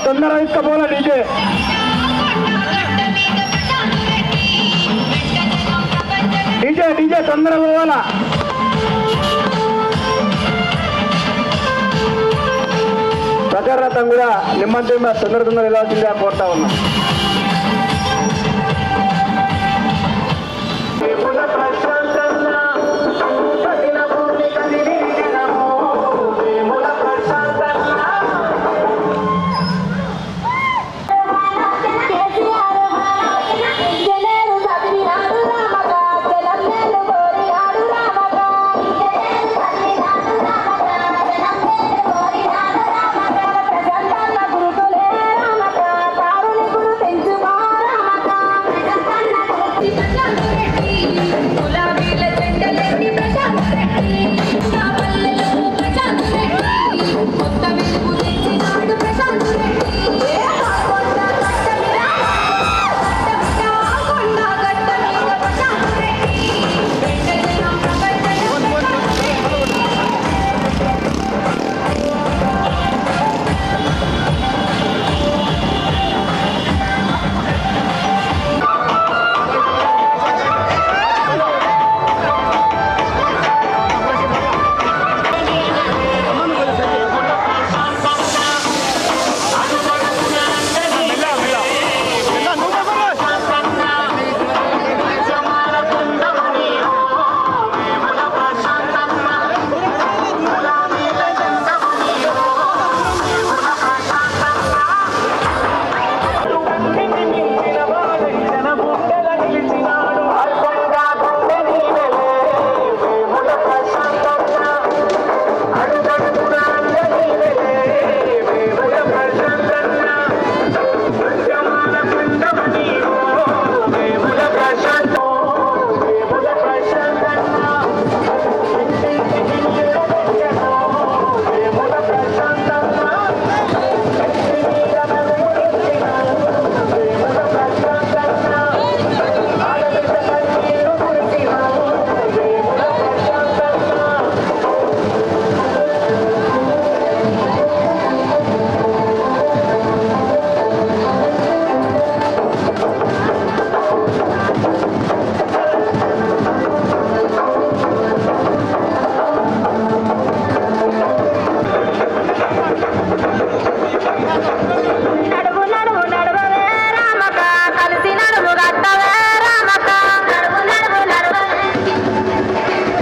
तंदरा इसका बोला DJ DJ DJ तंदरा बोला ప్రచార రథం కూడా నిమ్మత్వంగా తొందరగా వెళ్ళాల్సిందిగా కోరుతా ఉన్నాం.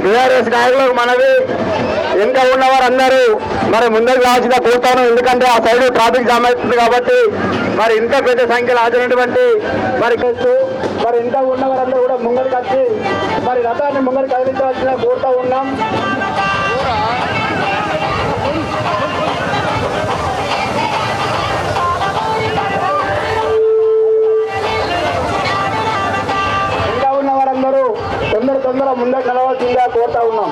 టీఆర్ఎస్ నాయకులకు మనవి ఇంకా ఉన్నవారందరూ మరి ముందుకు రావాల్సిందిగా కోరుతాను. ఎందుకంటే ఆ సైడ్ ట్రాఫిక్ జామ్ అవుతుంది కాబట్టి మరి ఇంత పెద్ద సంఖ్యలో హాజరైనటువంటి మరి ఇంకా ఉన్నవారందరూ కూడా ముంగడికి వచ్చి మరి రథాన్ని ముంగడికి కదిలించవలసిందిగా కోరుతూ ఉన్నాం. తొందర ముందుకు నడవాల్సిందిగా కోరుతా ఉన్నాం.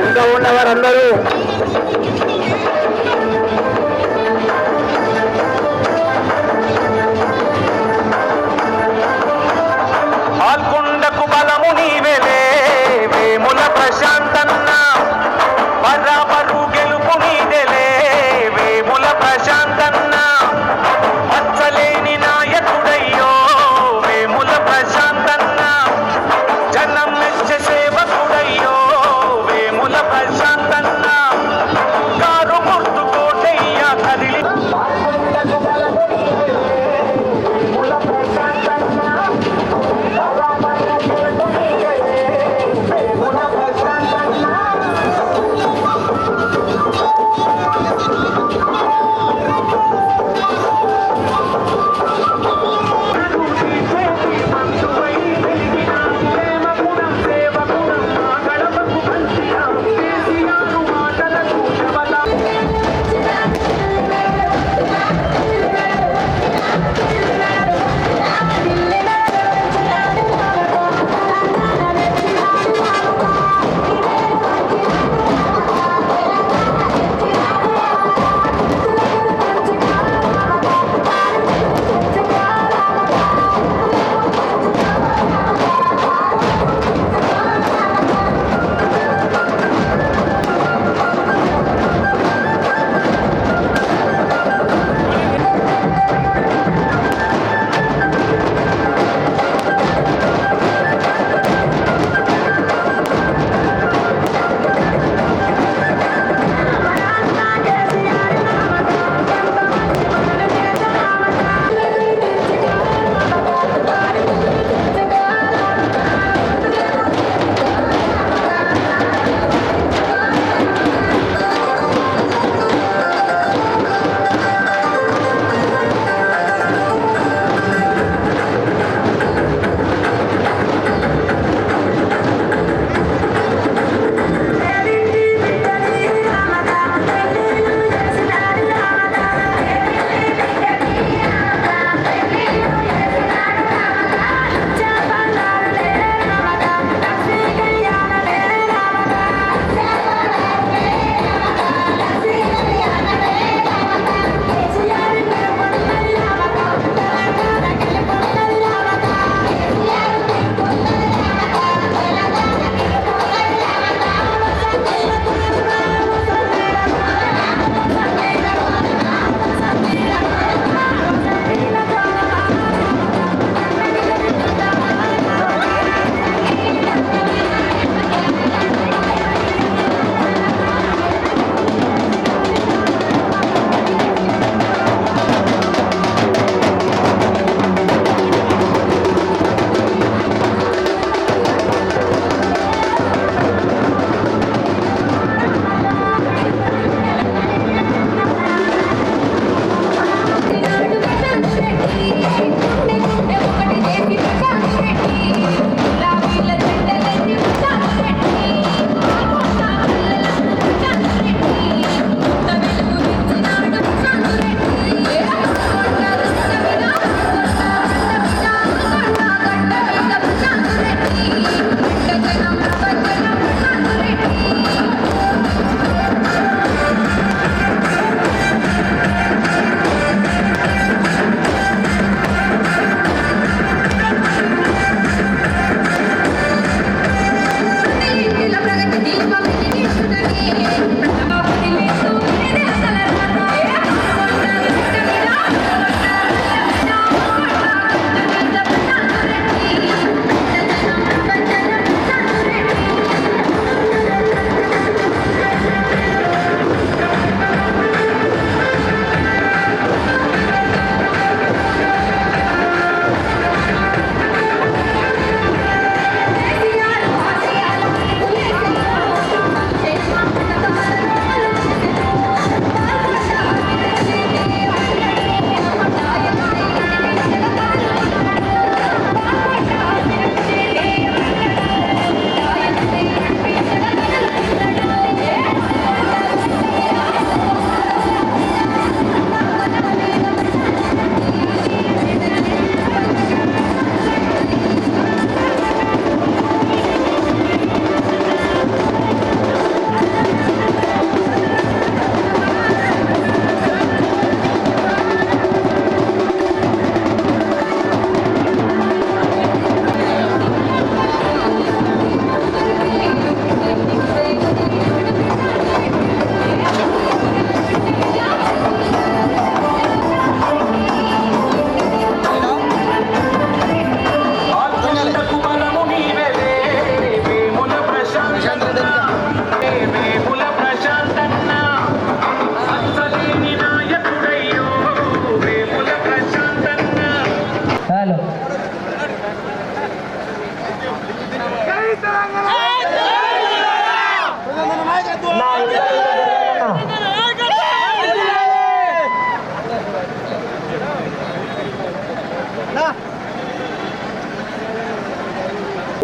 ఇంకా ఉన్నవారందరూ పాల్కొండకు బలము నీవెలే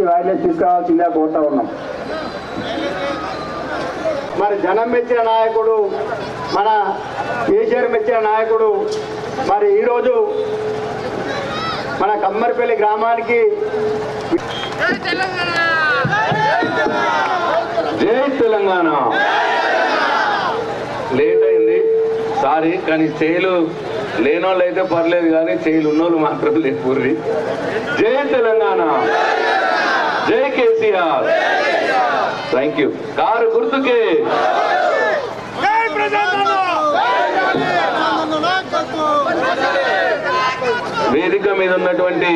వైర్లెస్ తీసుకురావాల్సిందే కోరుతా ఉన్నాం. మరి జనం మెచ్చిన నాయకుడు, మన కేసీఆర్ మెచ్చిన నాయకుడు మరి ఈరోజు మన కమ్మరిపల్లి గ్రామానికి జై తెలంగాణ. లేట్ అయింది సారీ, కానీ చేయలు లేనోళ్ళు అయితే పర్లేదు, కానీ చేయలు ఉన్నోళ్ళు మాత్రం లేకూర్రి. జై తెలంగాణ, జై కేసీఆర్. Thank you. కారు గుర్తుకే వేదిక మీద ఉన్నటువంటి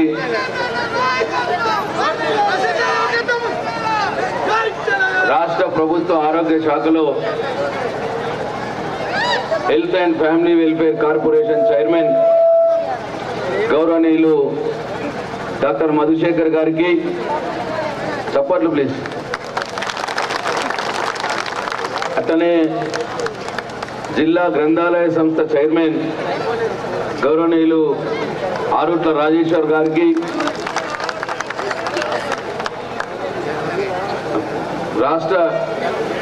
రాష్ట్ర ప్రభుత్వ ఆరోగ్య శాఖలో health and family welfare corporation chairman గౌరవనీయులు డాక్టర్ మధుశేఖర్ గారికి చప్పట్లు ప్లీజ్. అట్లనే జిల్లా గ్రంథాలయ సంస్థ చైర్మన్ గౌరవనీయులు ఆరుట్ల రాజేశ్వర్ గారికి, రాష్ట్ర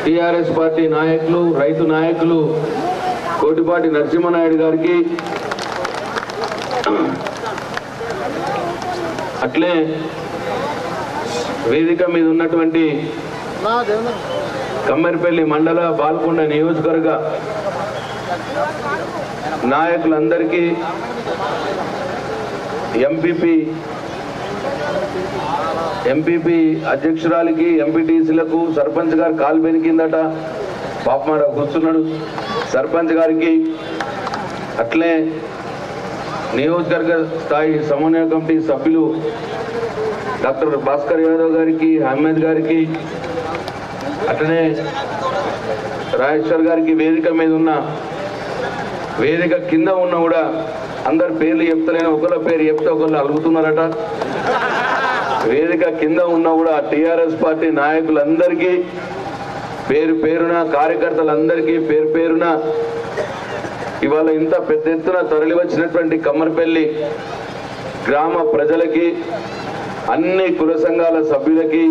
టిఆర్ఎస్ పార్టీ నాయకులు, రైతు నాయకులు కోటిపాటి నరసింహనాయుడు గారికి, అట్లే వేదిక మీద ఉన్నటువంటి కమ్మరిపల్లి మండల బాల్కొండ నియోజకవర్గ నాయకులందరికీ, ఎంపీపీ అధ్యక్షురాలికి, ఎంపీటీసీలకు, సర్పంచ్ గారు కాలు బెనికిందట పాపమాడ కూర్చున్నాడు, సర్పంచ్ గారికి, అట్లే నియోజకవర్గ స్థాయి సమన్వయ కమిటీ సభ్యులు డాక్టర్ భాస్కర్ యాదవ్ గారికి, అహ్మద్ గారికి, అట్లనే రాజేశ్వర్ గారికి, వేదిక మీద ఉన్న వేదిక కింద ఉన్న కూడా అందరు పేర్లు చెప్తలేను, ఒకళ్ళ పేరు చెప్తే ఒకళ్ళు అలుగుతున్నారట. వేదిక కింద ఉన్న కూడా టిఆర్ఎస్ పార్టీ నాయకులందరికీ పేరు పేరున, కార్యకర్తలందరికీ పేరు పేరున, ఇవాళ ఇంత పెద్ద ఎత్తున తరలి వచ్చినటువంటి కమ్మరిపల్లి గ్రామ ప్రజలకి, అన్ని కుల సంఘాల సభ్యులకి,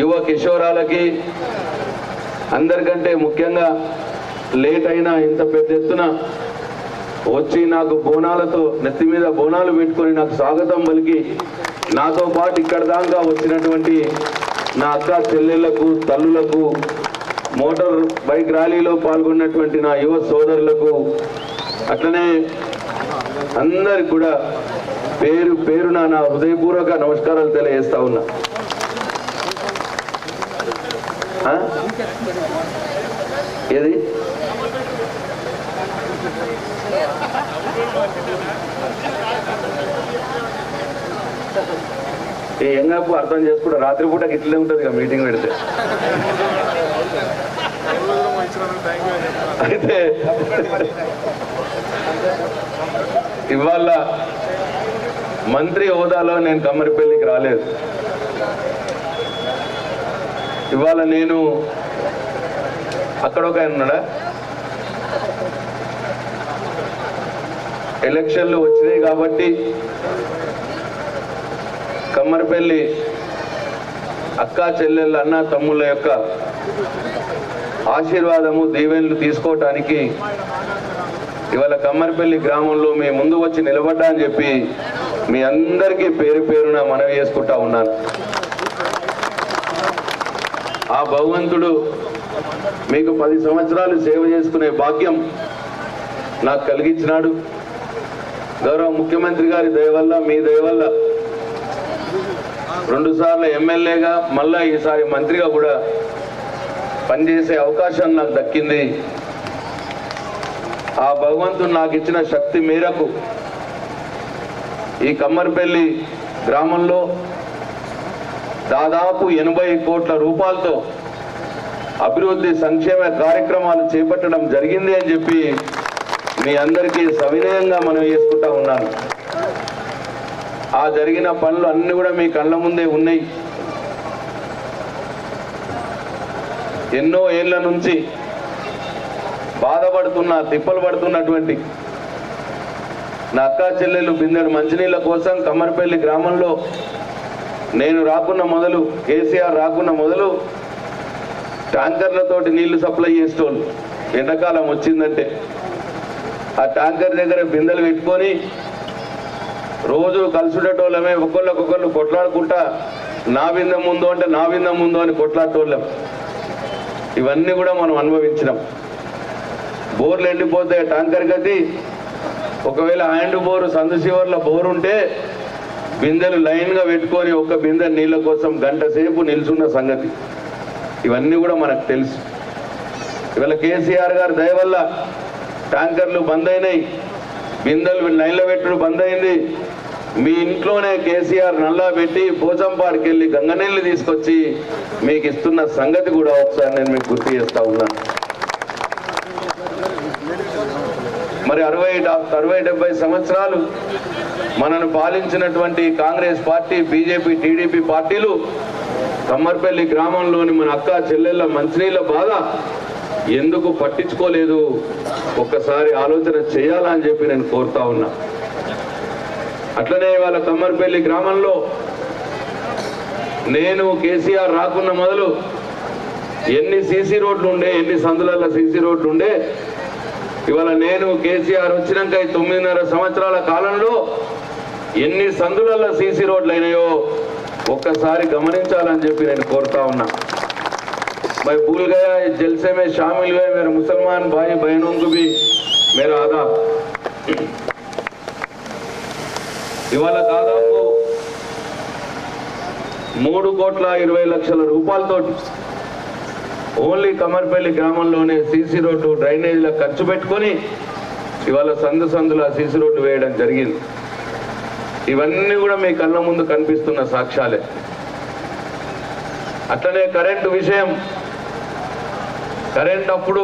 యువ కిషోరాలకి, అందరికంటే ముఖ్యంగా లేట్ అయినా ఇంత పెద్ద ఎత్తున వచ్చి నాకు బోనాలతో నెత్తి మీద బోనాలు పెట్టుకొని నాకు స్వాగతం పలికి నాతో పాటు ఇక్కడ దాకా వచ్చినటువంటి నా అక్క చెల్లెళ్లకు, తల్లులకు, మోటార్ బైక్ ర్యాలీలో పాల్గొన్నటువంటి నా యువ సోదరులకు, అట్లనే అందరికి కూడా పేరు పేరున నా హృదయపూర్వక నమస్కారాలు తెలియజేస్తా ఉన్నా. ఏది ఈ ఎంగాపు అర్థం చేసుకుంటా, రాత్రిపూట ఇట్లే ఉంటుంది ఇక మీటింగ్ పెడితే. అయితే ఇవాళ మంత్రి హోదాలో నేను కమ్మరిపల్లికి రాలేదు. ఇవాళ నేను అక్కడ ఒక ఆయన ఉన్నాడా, ఎలక్షన్లు వచ్చినాయి కాబట్టి కమ్మరిపల్లి అక్కా చెల్లెళ్ళ, అన్న తమ్ముళ్ళ యొక్క ఆశీర్వాదము, దీవెనలు తీసుకోవటానికి ఇవాళ కమ్మరిపల్లి గ్రామంలో మీ ముందు వచ్చి నిలబడ్డా అని చెప్పి మీ అందరికీ పేరు పేరున మనవి చేసుకుంటా ఉన్నాను. ఆ భగవంతుడు మీకు 10 సంవత్సరాలు సేవ చేసుకునే భాగ్యం నాకు కలిగించినాడు. గౌరవ ముఖ్యమంత్రి గారి దయ వల్ల, మీ దయ వల్ల 2 సార్లు ఎమ్మెల్యేగా, మళ్ళా ఈసారి మంత్రిగా కూడా పనిచేసే అవకాశం నాకు దక్కింది. ఆ భగవంతుడు నాకు ఇచ్చిన శక్తి మేరకు ఈ కమ్మరిపల్లి గ్రామంలో దాదాపు 80 కోట్ల రూపాయలతో అభివృద్ధి సంక్షేమ కార్యక్రమాలు చేపట్టడం జరిగింది అని చెప్పి మీ అందరికీ సవినయంగా మనం చేసుకుంటా ఉన్నాను. ఆ జరిగిన పనులు అన్ని కూడా మీ కళ్ళ ముందే ఉన్నాయి. ఎన్నో ఏళ్ల నుంచి బాధపడుతున్న, తిప్పలు పడుతున్నటువంటి నా అక్క చెల్లెలు బిందెడు మంచినీళ్ళ కోసం కమ్మరిపల్లి గ్రామంలో నేను రాకున్న మొదలు, కేసీఆర్ రాకున్న మొదలు ట్యాంకర్లతోటి నీళ్లు సప్లై చేసేటోళ్ళు. ఎండాకాలం వచ్చిందంటే ఆ ట్యాంకర్ దగ్గర బిందెలు పెట్టుకొని రోజు కలుసుడేటోళ్ళమే. ఒకళ్ళకొకళ్ళు కొట్లాడుకుంటా నా బిందె ముందు అంటే నా బిందె ముందు అని కొట్లాడేటోళ్ళం. ఇవన్నీ కూడా మనం అనుభవించినాం. బోర్లు ఎండిపోతే ట్యాంకర్ గతి, ఒకవేళ హ్యాండ్ బోరు సందు శివర్ల బోరు ఉంటే బిందెలు లైన్గా పెట్టుకొని ఒక బిందె నీళ్ళ కోసం గంట సేపు నిల్చున్న సంగతి ఇవన్నీ కూడా మనకు తెలుసు. ఇవాళ కేసీఆర్ గారి దయ వల్ల ట్యాంకర్లు బంద్ అయినాయి, బిందెలు లైన్లో పెట్టుడు బంద్ అయింది. మీ ఇంట్లోనే కేసీఆర్ నల్లా పెట్టి పోచంపాడికి వెళ్ళి గంగనీళ్ళు తీసుకొచ్చి మీకు ఇస్తున్న సంగతి కూడా ఒకసారి నేను మీకు గుర్తు చేస్తా ఉన్నాను. మరి 60-70 సంవత్సరాలు మనను పాలించినటువంటి కాంగ్రెస్ పార్టీ, బీజేపీ, టీడీపీ పార్టీలు కమ్మర్పల్లి గ్రామంలోని మన అక్క చెల్లెళ్ళ మంచినీళ్ళ బాధ ఎందుకు పట్టించుకోలేదు, ఒక్కసారి ఆలోచన చేయాలని చెప్పి నేను కోరుతా ఉన్నా. అట్లనే వాళ్ళ కమ్మర్పల్లి గ్రామంలో నేను కేసీఆర్ రాకున్న మొదలు ఎన్ని సీసీ రోడ్లు ఉండే, ఎన్ని సందులలో సీసీ రోడ్లు ఉండే, ఇవాళ నేను కేసీఆర్ వచ్చినాక 9.5 సంవత్సరాల కాలంలో ఎన్ని సందులలో సీసీ రోడ్లు అయినాయో ఒక్కసారి గమనించాలని చెప్పి నేను కోరుతా ఉన్నా. मैं भूल गया इस जलसे में शामिल हुए मेरे मुसलमान भाई बहनों को भी मेरा आदाब. ఇవాళ దాదాపు 3,20,00,000 రూపాయలతోటి ఓన్లీ కమ్మర్పల్లి గ్రామంలోనే సీసీ రోడ్డు డ్రైనేజీల ఖర్చు పెట్టుకొని ఇవాళ సందుల సీసీ రోడ్డు వేయడం జరిగింది. ఇవన్నీ కూడా మీ కళ్ళ ముందు కనిపిస్తున్న సాక్ష్యాలే. అట్లనే కరెంటు విషయం, కరెంట్ అప్పుడు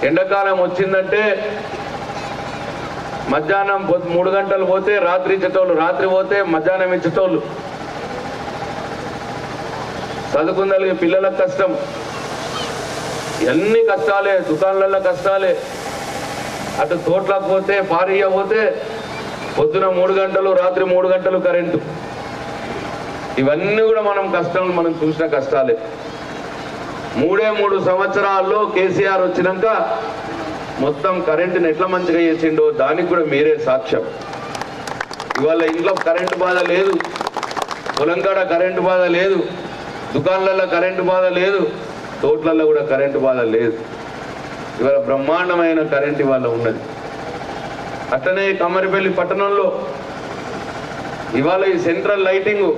ఎండాకాలం వచ్చిందంటే మధ్యాహ్నం 3 గంటలు పోతే రాత్రి ఇచ్చేటోళ్ళు, రాత్రి పోతే మధ్యాహ్నం ఇచ్చేటోళ్ళు. చదువుకుందలిగే పిల్లలకు కష్టం, ఎన్ని కష్టాలే, దుకాణాలలో కష్టాలే. అటు తోటలకు పోతే పారియ్య పోతే పొద్దున 3 గంటలు, రాత్రి 3 గంటలు కరెంటు. ఇవన్నీ కూడా మనం చూసిన కష్టాలే. 3 సంవత్సరాల్లో కేసీఆర్ వచ్చినాక మొత్తం కరెంటుని ఎట్లా మంచిగా చేసిండో దానికి కూడా మీరే సాక్ష్యం. ఇవాళ ఇంట్లో కరెంటు బాధ లేదు, పొలంకాడ కరెంటు బాధ లేదు, దుకాణాలలో కరెంటు బాధ లేదు, తోటలలో కూడా కరెంటు బాధ లేదు. ఇవాళ బ్రహ్మాండమైన కరెంటు ఇవాళ ఉన్నది. అట్లనే కమ్మరిపల్లి పట్టణంలో ఇవాళ ఈ సెంట్రల్ లైటింగ్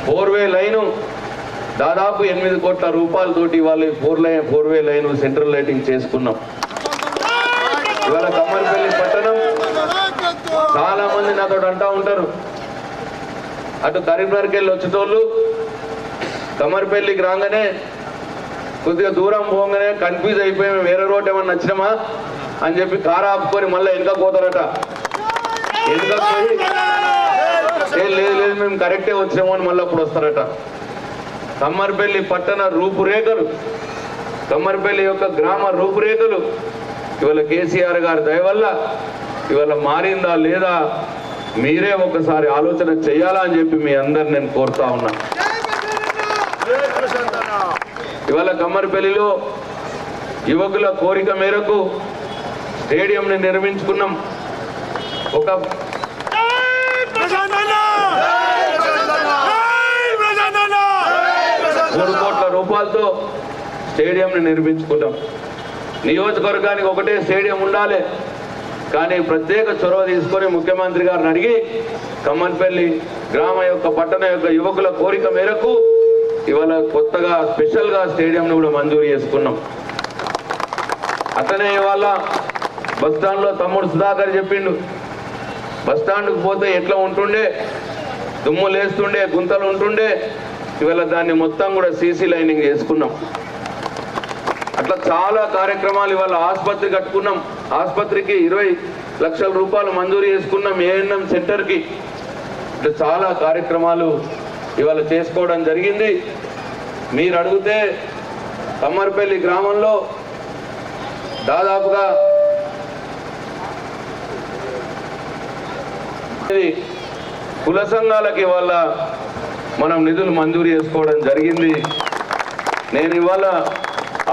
4-వే లైను దాదాపు 8 కోట్ల రూపాయలతోటి ఇవాళ 4-వే లైను సెంట్రల్ లైటింగ్ చేసుకున్నాం. ఇవాళ కమ్మరిపల్లి పట్టణం చాలా మంది నాతో అంటా ఉంటారు, అటు కరీంనగర్కి వెళ్ళి వచ్చేటోళ్ళు కమ్మరిపల్లికి రాగానే కొద్దిగా దూరం పోగానే కన్ఫ్యూజ్ అయిపోయి వేరే రోడ్ ఏమన్నా నచ్చినామా అని చెప్పి కారు ఆపుకొని మళ్ళీ వెనక పోతారట. వెనక పోయి లేదు మేము కరెక్టే వచ్చాము అని మళ్ళీ అప్పుడు వస్తారట. కమ్మరిపల్లి పట్టణ రూపురేఖలు, కమ్మరిపల్లి యొక్క గ్రామ రూపురేఖలు ఇవాళ కేసీఆర్ గారి దయ వల్ల ఇవాళ మారిందా లేదా మీరే ఒకసారి ఆలోచన చేయాలా అని చెప్పి మీ అందరు నేను కోరుతా ఉన్నా. ఇవాళ కమ్మరిపల్లిలో యువకుల కోరిక మేరకు స్టేడియంని నిర్మించుకున్నాం. 3 కోట్ల రూపాయలతో స్టేడియంని నిర్మించుకున్నాం. నియోజకవర్గానికి ఒకటే స్టేడియం ఉండాలి, కానీ ప్రత్యేక చొరవ తీసుకొని ముఖ్యమంత్రి గారిని అడిగి కమ్మరిపల్లి గ్రామ యొక్క పట్టణ యొక్క యువకుల కోరిక మేరకు ఇవాళ కొత్తగా స్పెషల్గా స్టేడియంను కూడా మంజూరు చేసుకున్నాం. అట్లనే ఇవాళ బస్టాండ్లో తమ్ముడు సుధాకర్ చెప్పిండు, బస్టాండ్కి పోతే ఎట్లా ఉంటుండే, దుమ్ము లేస్తుండే, గుంతలు ఉంటుండే, ఇవాళ దాన్ని మొత్తం కూడా సీసీ లైనింగ్ చేసుకున్నాం. అట్లా చాలా కార్యక్రమాలు. ఇవాళ ఆసుపత్రి కట్టుకున్నాం, ఆసుపత్రికి 20 లక్షల రూపాయలు మంజూరు చేసుకున్నాం ఏఎన్ఎం సెంటర్కి. ఇట్లా చాలా కార్యక్రమాలు ఇవాళ చేసుకోవడం జరిగింది. మీరు అడిగితే కమ్మరిపల్లి గ్రామంలో దాదాపుగా కుల సంఘాలకి ఇవాళ మనం నిధులు మంజూరు చేసుకోవడం జరిగింది. నేను ఇవాళ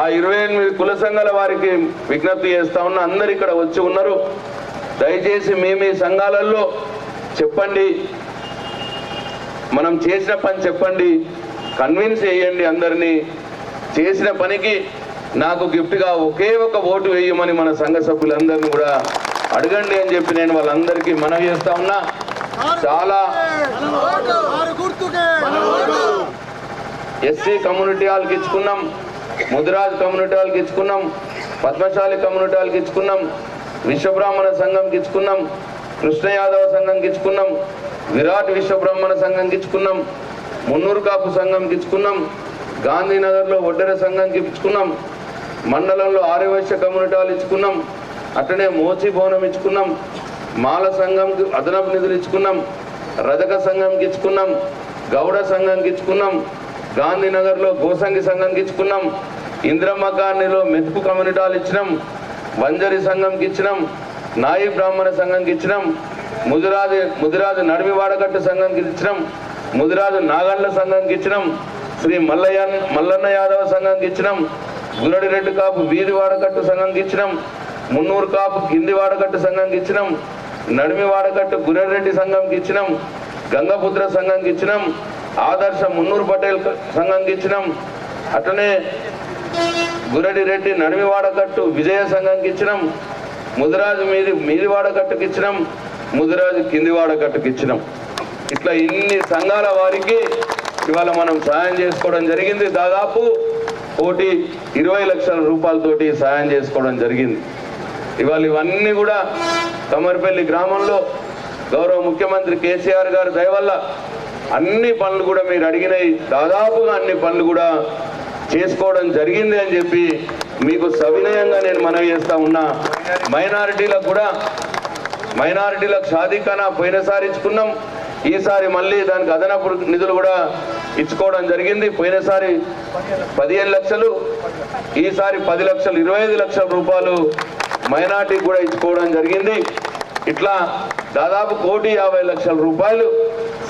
ఆ 28 కుల సంఘాల వారికి విజ్ఞప్తి చేస్తా ఉన్నా. అందరు ఇక్కడ వచ్చి ఉన్నారు. దయచేసి మీ సంఘాలలో చెప్పండి, మనం చేసిన పని చెప్పండి, కన్విన్స్ చేయండి అందరినీ. చేసిన పనికి నాకు గిఫ్ట్గా ఒకే ఒక ఓటు వేయమని మన సంఘ సభ్యులందరినీ కూడా అడగండి అని చెప్పి నేను వాళ్ళందరికీ మనవి చేస్తా ఉన్నా. చాలా ఎస్సీ కమ్యూనిటీ వాళ్ళకి ఇచ్చుకున్నాం, ముదిరాజ్ కమ్యూనిటీ వాళ్ళకి ఇచ్చుకున్నాం, పద్మశాలి కమ్యూనిటీ వాళ్ళకి ఇచ్చుకున్నాం, విశ్వబ్రాహ్మణ సంఘంకి ఇచ్చుకున్నాం, కృష్ణ యాదవ సంఘంకి ఇచ్చుకున్నాం, విరాట్ విశ్వబ్రాహ్మణ సంఘంకి ఇచ్చుకున్నాం, మున్నూరు కాపు సంఘంకి ఇచ్చుకున్నాం, గాంధీనగర్లో ఒడ్డెర సంఘంకి ఇచ్చుకున్నాం, మండలంలో ఆర్యవైశ్య కమ్యూనిటీ వాళ్ళు ఇచ్చుకున్నాం, అట్లనే మోచి భవనం ఇచ్చుకున్నాం, మాల సంఘంకి అదనపు నిధులు ఇచ్చుకున్నాం, రజక సంఘంకి ఇచ్చుకున్నాం, గౌడ సంఘంకి ఇచ్చుకున్నాం, గాంధీనగర్లో గోసంగి సంఘంకి ఇచ్చుకున్నాం, ఇంద్రమ్మ కాలనీలో మెతుకు కమ్యూనిటీ వాళ్ళు ఇచ్చినాం, వంజరి సంఘంకి ఇచ్చినాం, నాయి బ్రాహ్మణ సంఘంకి ఇచ్చినాం, ముదిరాజు నడిమి వాడకట్టు సంఘంకి ఇచ్చినాం, ముదిరాజు నాగండ్ల సంఘంకి ఇచ్చినాం, శ్రీ మల్లన్న యాదవ సంఘంకి ఇచ్చినాం, గురడి రెడ్డి కాపు వీధి వాడకట్టు సంఘంకి ఇచ్చినాం, మున్నూరు కాపు కింది వాడకట్టు సంఘంకి ఇచ్చినాం, నడిమి వాడకట్టు గురెడ్డి సంఘంకి ఇచ్చినాం, గంగపుత్ర సంఘంకి ఇచ్చినాం, ఆదర్శ మున్నూరు పటేల్ సంఘంకి ఇచ్చినాం, అట్లనే గురడి రెడ్డి నడిమి వాడకట్టు విజయ సంఘంకి ఇచ్చినాం, ముదిరాజు మీది వాడకట్టుకి ఇచ్చినాం, ముదిరాజు కింది వాడకట్టుకి ఇచ్చినాం. ఇట్లా ఇన్ని సంఘాల వారికి ఇవాళ మనం సాయం చేసుకోవడం జరిగింది. దాదాపు 1,20 లక్షల రూపాయలతోటి సాయం చేసుకోవడం జరిగింది. ఇవాళ ఇవన్నీ కూడా కమర్పల్లి గ్రామంలో గౌరవ ముఖ్యమంత్రి కేసీఆర్ గారి దయ వల్ల అన్ని పనులు కూడా మీరు అడిగినాయి, దాదాపుగా అన్ని పనులు కూడా చేసుకోవడం జరిగింది అని చెప్పి మీకు సవినయంగా నేను మనవి చేస్తా ఉన్నా. మైనారిటీలకు షాదీఖానా పోయినసారి ఇచ్చుకున్నాం, ఈసారి మళ్ళీ దానికి అదనపు నిధులు కూడా ఇచ్చుకోవడం జరిగింది. పోయినసారి 15 లక్షలు, ఈసారి 10 లక్షలు, 25 లక్షల రూపాయలు మైనార్టీకి కూడా ఇచ్చుకోవడం జరిగింది. ఇట్లా దాదాపు 1,50 లక్షల రూపాయలు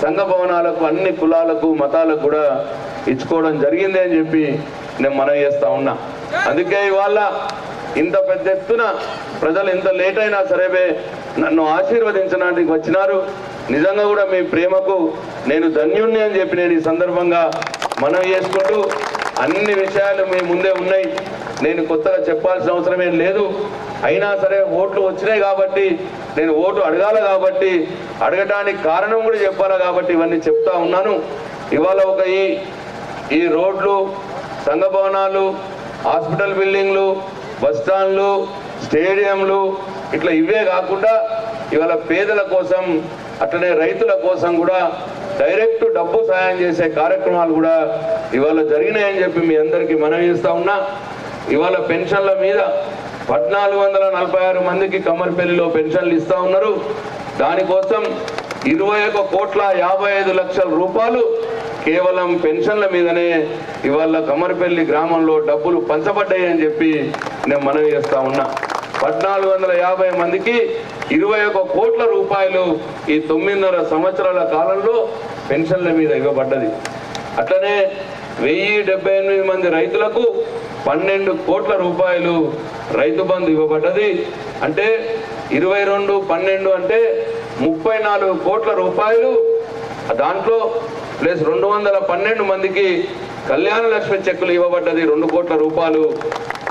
సంఘ భవనాలకు అన్ని కులాలకు మతాలకు కూడా ఇచ్చుకోవడం జరిగింది అని చెప్పి నేను మనవి చేస్తా ఉన్నా. అందుకే ఇవాళ ఇంత పెద్ద ఎత్తున ప్రజలు ఎంత లేట్ అయినా సరే నన్ను ఆశీర్వదించడానికి వచ్చినారు. నిజంగా కూడా మీ ప్రేమకు నేను ధన్యుణ్ణి అని చెప్పి నేను ఈ సందర్భంగా మనవి చేసుకుంటూ, అన్ని విషయాలు మీ ముందే ఉన్నాయి, నేను కొత్తగా చెప్పాల్సిన అవసరం ఏం లేదు. అయినా సరే ఓట్లు వచ్చినాయి కాబట్టి, నేను ఓటు అడగాల కాబట్టి, అడగటానికి కారణం కూడా చెప్పాలా కాబట్టి ఇవన్నీ చెప్తా ఉన్నాను. ఇవాళ ఒక ఈ రోడ్లు, సంఘ భవనాలు, హాస్పిటల్ బిల్డింగ్లు, బస్ స్టాండ్లు, స్టేడియంలు, ఇట్లా ఇవే కాకుండా ఇవాళ పేదల కోసం అట్లనే రైతుల కోసం కూడా డైరెక్ట్ డబ్బు సాయం చేసే కార్యక్రమాలు కూడా ఇవాళ జరిగినాయని చెప్పి మీ అందరికీ మనవి చేస్తా ఉన్నా. ఇవాళ పెన్షన్ల మీద 1,446 మందికి కమర్పల్లిలో పెన్షన్లు ఇస్తా ఉన్నారు. దానికోసం 21,55 లక్షల రూపాయలు కేవలం పెన్షన్ల మీదనే ఇవాళ కమర్పల్లి గ్రామంలో డబ్బులు పంచబడ్డాయి అని చెప్పి నేను మనవి చేస్తా ఉన్నా. 1,450 మందికి 21 కోట్ల రూపాయలు ఈ 9.5 సంవత్సరాల కాలంలో పెన్షన్ల మీద ఇవ్వబడ్డది. అట్లనే 1,078 మంది రైతులకు 12 కోట్ల రూపాయలు రైతు బంధు ఇవ్వబడ్డది. అంటే 22, 12 అంటే 34 కోట్ల రూపాయలు. దాంట్లో ప్లస్ 212 మందికి కళ్యాణ లక్ష్మి చెక్కులు ఇవ్వబడ్డది 2 కోట్ల రూపాయలు.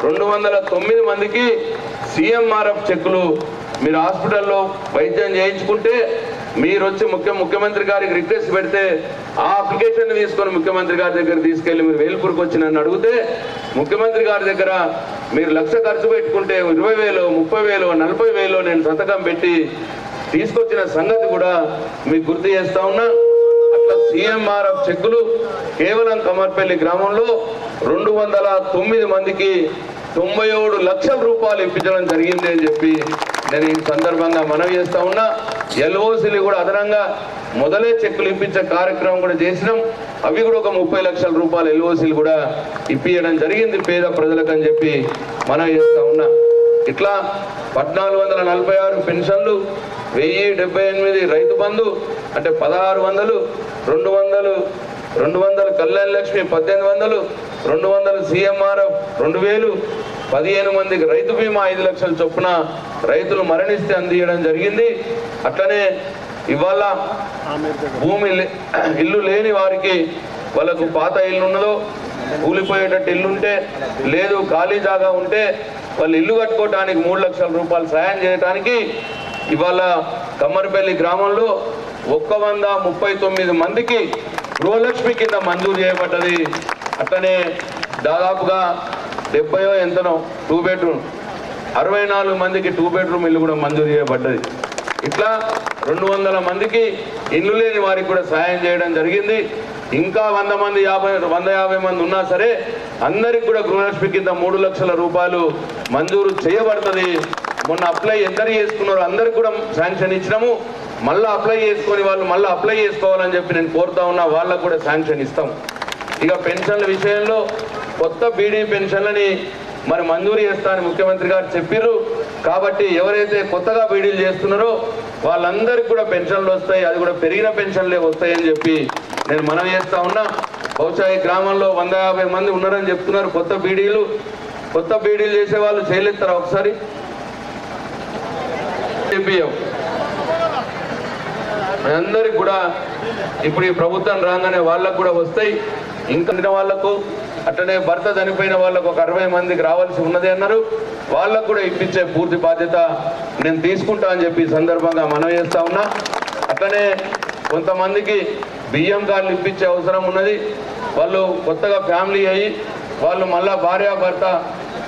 209 మందికి CMRF చెక్కులు. మీరు హాస్పిటల్లో వైద్యం చేయించుకుంటే మీరు వచ్చి ముఖ్యమంత్రి గారికి రిక్వెస్ట్ పెడితే ఆ అప్లికేషన్ తీసుకొని ముఖ్యమంత్రి గారి దగ్గర తీసుకెళ్లి మీరు వేల్పూర్కి వచ్చి నన్ను అడిగితే ముఖ్యమంత్రి గారి దగ్గర మీరు 1,00,000 ఖర్చు పెట్టుకుంటే 20,000, 30,000, 40,000 నేను సంతకం పెట్టి తీసుకొచ్చిన సంగతి కూడా మీకు గుర్తు చేస్తా ఉన్నా. అట్లా CMRF చెక్కులు కేవలం కమర్పల్లి గ్రామంలో 209 మందికి 97 లక్షల రూపాయలు ఇప్పించడం జరిగింది అని చెప్పి నేను ఈ సందర్భంగా మనవి చేస్తా ఉన్నా. LOCలు కూడా అదనంగా మొదలే చెక్కులు ఇప్పించే కార్యక్రమం కూడా చేసినాం. అవి కూడా ఒక 30 లక్షల రూపాయలు LOCలు కూడా ఇప్పించడం జరిగింది పేద ప్రజలకు అని చెప్పి మనవి చేస్తా ఉన్నా. ఇట్లా 1,446 పెన్షన్లు, 1078 రైతు బంధు అంటే 1600, 200 కళ్యాణ లక్ష్మి 1800, 200 CMRF 2000, 15 మందికి రైతు బీమా 5 లక్షల చొప్పున రైతులు మరణిస్తే అందించడం జరిగింది. అట్లనే ఇవాళ ఇల్లు లేని వారికి వాళ్ళకు పాత ఇల్లు ఉన్నదో కూలిపోయేటట్టు ఇల్లుంటే లేదు ఖాళీ జాగా ఉంటే వాళ్ళు ఇల్లు కట్టుకోవడానికి 3 లక్షల రూపాయలు సాయం చేయడానికి ఇవాళ కమ్మరిపల్లి గ్రామంలో 139 మందికి గృహలక్ష్మి కింద మంజూరు చేయబడ్డది. అట్లనే దాదాపుగా 70 ఎంతనో 2 బెడ్రూమ్ 64 మందికి 2 బెడ్రూమ్ ఇల్లు కూడా మంజూరు చేయబడ్డది. ఇట్లా 200 మందికి ఇల్లు లేని వారికి కూడా సాయం చేయడం జరిగింది. ఇంకా 100 మంది 150 మంది ఉన్నా సరే అందరికి కూడా గృహలక్ష్మి కింద 3 లక్షల రూపాయలు మంజూరు చేయబడుతుంది. మొన్న అప్లై ఎందరు చేసుకున్నారో అందరికి కూడా శాంక్షన్ ఇచ్చినాము. మళ్ళీ అప్లై చేసుకొని వాళ్ళు మళ్ళీ అప్లై చేసుకోవాలని చెప్పి నేను కోరుతా ఉన్నా, వాళ్ళకు కూడా శాంక్షన్ ఇస్తాం. ఇక పెన్షన్ల విషయంలో కొత్త బీడీ పెన్షన్లని మరి మంజూరు చేస్తానని ముఖ్యమంత్రి గారు చెప్పారు. కాబట్టి ఎవరైతే కొత్తగా బీడీలు చేస్తున్నారో వాళ్ళందరికీ కూడా పెన్షన్లు వస్తాయి, అది కూడా పెరిగిన పెన్షన్లే వస్తాయని చెప్పి నేను మనవి చేస్తా ఉన్నా. బహుశా ఈ గ్రామంలో 150 మంది ఉన్నారని చెప్తున్నారు కొత్త బీడీలు చేసే వాళ్ళు చేయలేస్తారా ఒకసారి? అందరికి కూడా ఇప్పుడు ఈ ప్రభుత్వం రాగానే వాళ్ళకు కూడా వస్తాయి. ఇంకా వాళ్లకు అట్లనే భర్త చనిపోయిన వాళ్ళకు ఒక 60 మందికి రావాల్సి ఉన్నది అన్నారు. వాళ్ళకు కూడా ఇప్పించే పూర్తి బాధ్యత నేను తీసుకుంటా అని చెప్పి సందర్భంగా మనవి చేస్తా ఉన్నా. అట్లనే కొంతమందికి బియ్యం కార్డులు ఇప్పించే అవసరం ఉన్నది. వాళ్ళు కొత్తగా ఫ్యామిలీ అయ్యి వాళ్ళు మళ్ళా భార్యాభర్త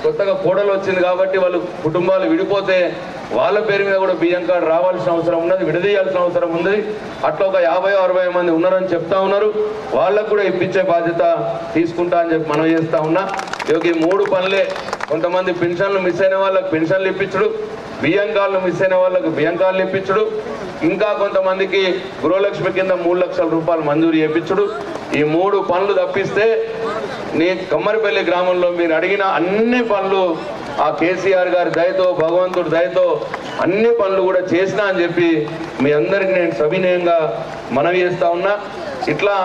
కొత్తగా కోడలు వచ్చింది కాబట్టి వాళ్ళు కుటుంబాలు విడిపోతే వాళ్ళ పేరు మీద కూడా బియ్యం కార్డు రావాల్సిన అవసరం ఉన్నది, విడదీయాల్సిన అవసరం ఉంది. అట్లా ఒక 50-60 మంది ఉన్నారని చెప్తా ఉన్నారు. వాళ్ళకు కూడా ఇప్పించే బాధ్యత తీసుకుంటా అని చెప్పి మనం చేస్తా ఉన్నా. ఈ 3 పనులే, కొంతమంది పెన్షన్లు మిస్ అయిన వాళ్ళకి పెన్షన్లు ఇప్పించుడు, బియ్యం కార్డులు మిస్ అయిన వాళ్ళకు బియ్యం కార్డులు ఇప్పించుడు, ఇంకా కొంతమందికి గృహలక్ష్మి కింద 3 లక్షల రూపాయలు మంజూరు చేయించుడు. ఈ 3 పనులు తప్పిస్తే నీ కమ్మరిపల్లి గ్రామంలో మీరు అడిగిన అన్ని పనులు ఆ కేసీఆర్ గారి దయతో భగవంతుడి దయతో అన్ని పనులు కూడా చేసినా అని చెప్పి మీ అందరికి నేను సవినయంగా మనవి చేస్తా ఉన్నా. ఇట్లా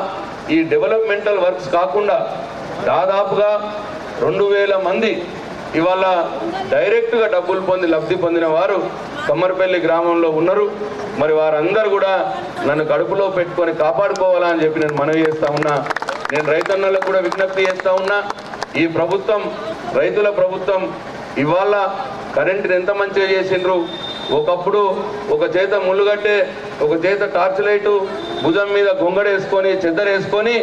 ఈ డెవలప్మెంటల్ వర్క్స్ కాకుండా దాదాపుగా 2000 మంది ఇవాళ డైరెక్ట్గా డబ్బులు పొంది లబ్ధి పొందిన వారు కమ్మరిపల్లి గ్రామంలో ఉన్నారు. మరి వారందరూ కూడా నన్ను కడుపులో పెట్టుకొని కాపాడుకోవాలని చెప్పి నేను మనవి చేస్తా ఉన్నా. నేను రైతన్నలకు కూడా విజ్ఞప్తి చేస్తా ఉన్నా. ఈ ప్రభుత్వం రైతుల ప్రభుత్వం ఇవాళ కరెంటుని ఎంత మంచిగా చేసిండ్రు. ఒకప్పుడు ఒక చేత ముళ్ళుగట్టే, ఒక చేత టార్చ్ లైటు, భుజం మీద గొంగడేసుకొని చెద్దరేసుకొని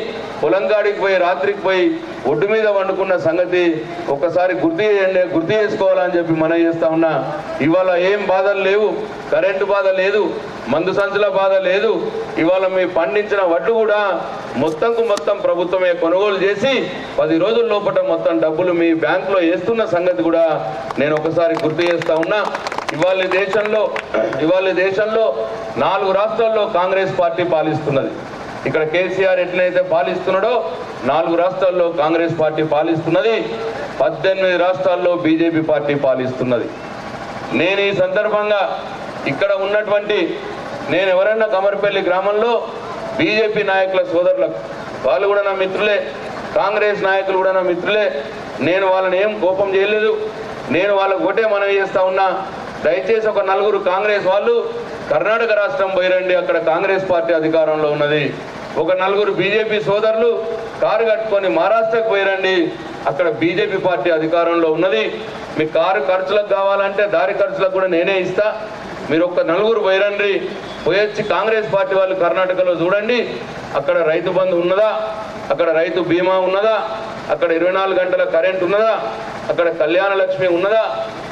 పొలంగాడికి పోయి రాత్రికి పోయి ఒడ్డు మీద వండుకున్న సంగతి ఒకసారి గుర్తు చేసుకోవాలని చెప్పి మనం చేస్తా ఉన్నా. ఇవాళ ఏం బాధలు లేవు, కరెంటు బాధ లేదు, మందు సంచుల బాధ లేదు. ఇవాళ మీ పండించిన వడ్లు కూడా మొత్తం ప్రభుత్వమే కొనుగోలు చేసి 10 రోజుల లోపల మొత్తం డబ్బులు మీ బ్యాంకులో వేస్తున్న సంగతి కూడా నేను ఒకసారి గుర్తు చేస్తా ఉన్నా. ఇవాళ దేశంలో 4 రాష్ట్రాల్లో కాంగ్రెస్ పార్టీ పాలిస్తున్నది. ఇక్కడ కేసీఆర్ ఎట్లయితే పాలిస్తున్నాడో 4 రాష్ట్రాల్లో కాంగ్రెస్ పార్టీ పాలిస్తున్నది, 18 రాష్ట్రాల్లో బీజేపీ పార్టీ పాలిస్తున్నది. నేను ఈ సందర్భంగా ఇక్కడ ఉన్నటువంటి నేను ఎవరన్నా కమ్మరిపల్లి గ్రామంలో బీజేపీ నాయకుల సోదరులకు, వాళ్ళు కూడా నా మిత్రులే, కాంగ్రెస్ నాయకులు కూడా నా మిత్రులే, నేను వాళ్ళని ఏం కోపం చేయలేదు. నేను వాళ్ళకు ఒకటే మనవి చేస్తా ఉన్నా, దయచేసి ఒక 4 కాంగ్రెస్ వాళ్ళు కర్ణాటక రాష్ట్రం పోయిరండి, అక్కడ కాంగ్రెస్ పార్టీ అధికారంలో ఉన్నది. ఒక 4 బీజేపీ సోదరులు కారు కట్టుకొని మహారాష్ట్రకు పోయిరండి, అక్కడ బీజేపీ పార్టీ అధికారంలో ఉన్నది. మీ కారు ఖర్చులకు కావాలంటే దారి ఖర్చులకు కూడా నేనే ఇస్తా. మీరు ఒక 4 పోయిరండి, పోయొచ్చి కాంగ్రెస్ పార్టీ వాళ్ళు కర్ణాటకలో చూడండి, అక్కడ రైతు బంధు ఉన్నదా, అక్కడ రైతు బీమా ఉన్నదా, అక్కడ 24 గంటల కరెంట్ ఉన్నదా, అక్కడ కళ్యాణ లక్ష్మి ఉన్నదా,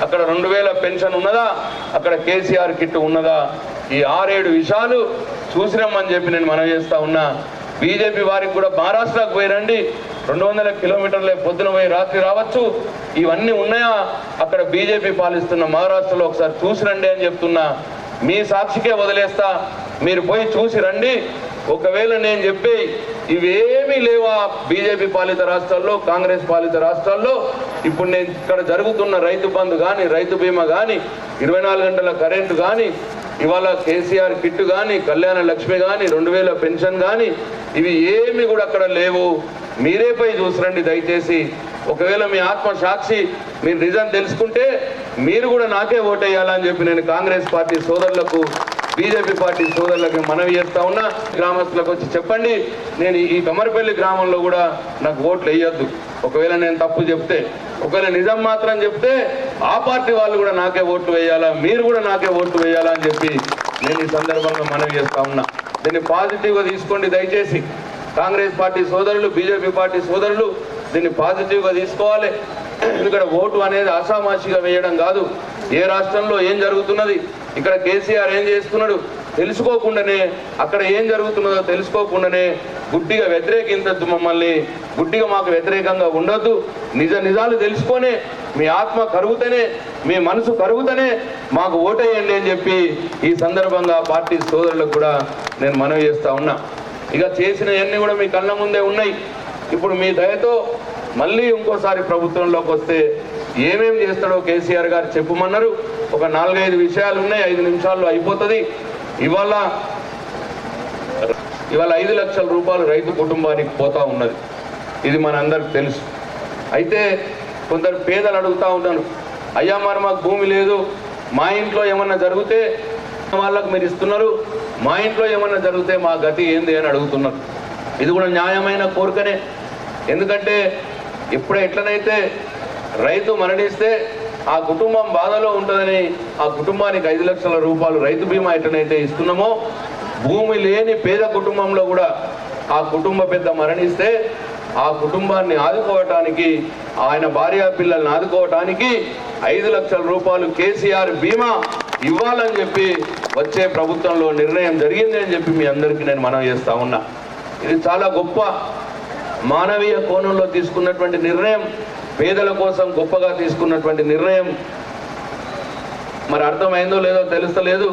అక్కడ 2000 పెన్షన్ ఉన్నదా, అక్కడ కేసీఆర్ కిట్ ఉన్నదా. ఈ 6-7 విషయాలు చూసిరమ్మని చెప్పి నేను మనవి చేస్తా ఉన్నా. బీజేపీ వారికి కూడా మహారాష్ట్రకు పోయిరండి, 200 కిలోమీటర్లే, పొద్దున పోయి రాత్రి రావచ్చు. ఇవన్నీ ఉన్నాయా అక్కడ బీజేపీ పాలిస్తున్న మహారాష్ట్రలో, ఒకసారి చూసిరండి అని చెప్తున్నా. మీ సాక్షికే వదిలేస్తా, మీరు పోయి చూసి రండి. ఒకవేళ నేను చెప్పే ఇవేమీ లేవా బీజేపీ పాలిత రాష్ట్రాల్లో, కాంగ్రెస్ పాలిత రాష్ట్రాల్లో, ఇప్పుడు నేను ఇక్కడ జరుగుతున్న రైతు బంధు కానీ, రైతు బీమా కానీ, 24 గంటల కరెంటు కానీ, ఇవాళ కేసీఆర్ కిట్ కానీ, కళ్యాణ లక్ష్మి కానీ, 2000 పెన్షన్ కానీ ఇవి ఏమి కూడా అక్కడ లేవు. మీరే పోయి చూసిరండి దయచేసి. ఒకవేళ మీ ఆత్మ సాక్షి మీరు నిజం తెలుసుకుంటే మీరు కూడా నాకే ఓటేయాలని చెప్పి నేను కాంగ్రెస్ పార్టీ సోదరులకు, బీజేపీ పార్టీ సోదరులకు మనవి చేస్తా ఉన్నా. గ్రామస్తులకు వచ్చి చెప్పండి, నేను ఈ కమర్పల్లి గ్రామంలో కూడా నాకు ఓట్లు వేయొద్దు. ఒకవేళ నేను తప్పు చెప్తే, ఒకవేళ నిజం మాత్రం చెప్తే ఆ పార్టీ వాళ్ళు కూడా నాకే ఓట్లు వేయాలా, మీరు కూడా నాకే ఓట్లు వేయాలా అని చెప్పి నేను ఈ సందర్భంగా మనవి చేస్తా ఉన్నా. దీన్ని పాజిటివ్గా తీసుకోండి దయచేసి. కాంగ్రెస్ పార్టీ సోదరులు, బీజేపీ పార్టీ సోదరులు దీన్ని పాజిటివ్గా తీసుకోవాలి. ఇక్కడ ఓటు అనేది ఆషామాషిగా వేయడం కాదు. ఏ రాష్ట్రంలో ఏం జరుగుతున్నది, ఇక్కడ కేసీఆర్ ఏం చేస్తున్నాడు తెలుసుకోకుండానే, అక్కడ ఏం జరుగుతున్నదో తెలుసుకోకుండానే గుడ్డిగా వ్యతిరేకించద్దు మమ్మల్ని, గుడ్డిగా మాకు వ్యతిరేకంగా ఉండొద్దు. నిజాలు తెలుసుకొనే మీ ఆత్మ కరుగుతేనే, మీ మనసు కరుగుతేనే మాకు ఓటేయండి అని చెప్పి ఈ సందర్భంగా పార్టీ సోదరులకు కూడా నేను మనవి చేస్తా ఉన్నా. ఇక చేసినవన్నీ కూడా మీ కళ్ళ ముందే ఉన్నాయి. ఇప్పుడు మీ దయతో మళ్ళీ ఇంకోసారి ప్రభుత్వంలోకి వస్తే ఏమేం చేస్తాడో కేసీఆర్ గారు చెప్పమన్నారు. ఒక 4-5 విషయాలు ఉన్నాయి, 5 నిమిషాల్లో అయిపోతుంది. ఇవాళ 5 లక్షల రూపాయలు రైతు కుటుంబానికి పోతా ఉన్నది. ఇది మనందరికి తెలుసు. అయితే కొందరు పేదలు అడుగుతూ ఉన్నాను, అయ్యా మరి మాకు భూమి లేదు, మా ఇంట్లో ఏమన్నా జరిగితే వాళ్ళకు మీరు ఇస్తున్నారు, మా ఇంట్లో ఏమన్నా జరిగితే మా గతి ఏంది అని అడుగుతున్నారు. ఇది కూడా న్యాయమైన కోరికనే. ఎందుకంటే ఇప్పుడు ఎట్లనైతే రైతు మరణిస్తే ఆ కుటుంబం బాధలో ఉంటుందని ఆ కుటుంబానికి 5 లక్షల రూపాయలు రైతు బీమా ఎట్లనైతే ఇస్తున్నామో, భూమి లేని పేద కుటుంబంలో కూడా ఆ కుటుంబ పెద్ద మరణిస్తే ఆ కుటుంబాన్ని ఆదుకోవటానికి, ఆయన భార్య పిల్లల్ని ఆదుకోవటానికి 5 లక్షల రూపాయలు కేసీఆర్ బీమా ఇవ్వాలని చెప్పి వచ్చే ప్రభుత్వంలో నిర్ణయం జరిగింది అని చెప్పి మీ అందరికీ నేను మనవి చేస్తా ఉన్నా. ఇది చాలా గొప్ప మానవీయ కోణంలో తీసుకున్నటువంటి నిర్ణయం, పేదల కోసం గొప్పగా తీసుకున్నటువంటి నిర్ణయం. మరి అర్థమైందో లేదో తెలుస్తలేదు,